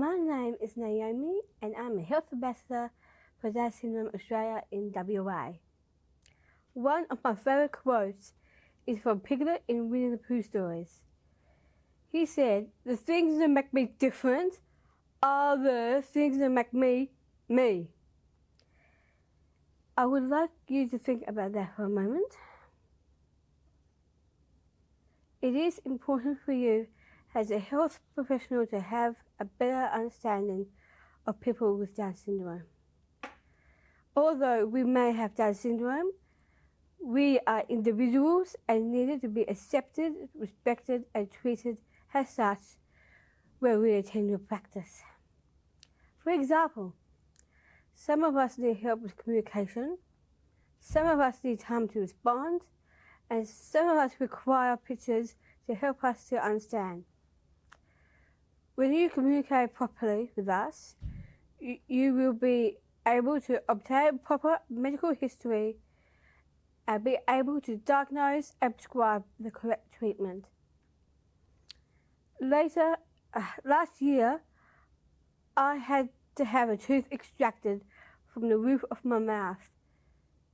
My name is Naomi and I'm a Health Ambassador for Down Syndrome Australia in WA. One of my favourite quotes is from Piglet in Winnie the Pooh stories. He said, "The things that make me different are the things that make me, me." I would like you to think about that for a moment. It is important for you as a health professional to have a better understanding of people with Down syndrome. Although we may have Down syndrome, we are individuals and needed to be accepted, respected and treated as such where we attend your practice. For example, some of us need help with communication, some of us need time to respond, and some of us require pictures to help us to understand. When you communicate properly with us, you will be able to obtain proper medical history and be able to diagnose and prescribe the correct treatment. Last year, I had to have a tooth extracted from the roof of my mouth.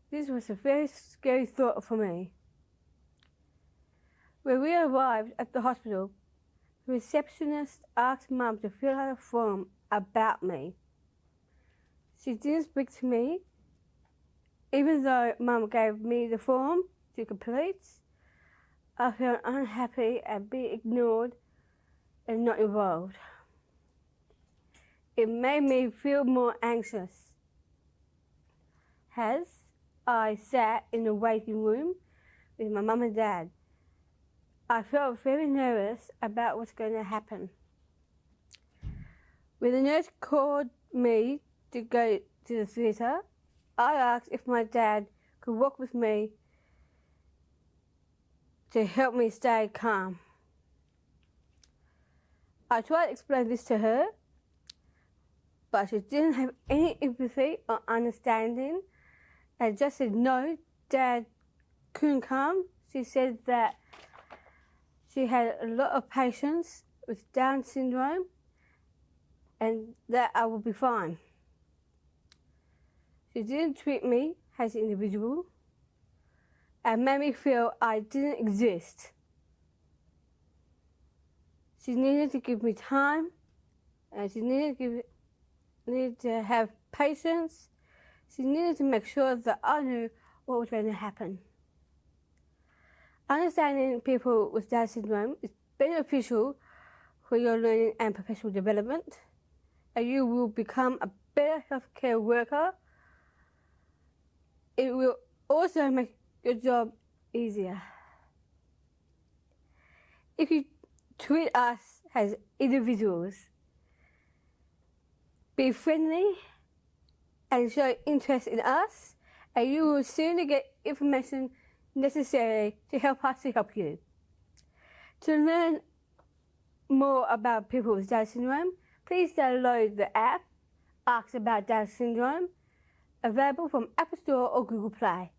This was a very scary thought for me. When we arrived at the hospital, the receptionist asked Mum to fill out a form about me. She didn't speak to me, even though Mum gave me the form to complete. I felt unhappy and being ignored and not involved. It made me feel more anxious. As I sat in the waiting room with my mum and dad, I felt very nervous about what's going to happen. When the nurse called me to go to the theatre, I asked if my dad could walk with me to help me stay calm. I tried to explain this to her, but she didn't have any empathy or understanding and just said no, Dad couldn't come. She said that she had a lot of patients with Down syndrome and that I would be fine. She didn't treat me as an individual and made me feel I didn't exist. She needed to give me time and she needed to have patience. She needed to make sure that I knew what was going to happen. Understanding people with Down syndrome is beneficial for your learning and professional development, and you will become a better healthcare worker. It will also make your job easier. If you treat us as individuals, be friendly and show interest in us, and you will soon get information necessary to help us to help you. To learn more about people with Down syndrome, please download the app Ask About Down Syndrome, available from Apple Store or Google Play.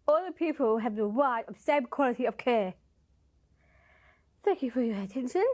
All the people have the right of same quality of care. Thank you for your attention.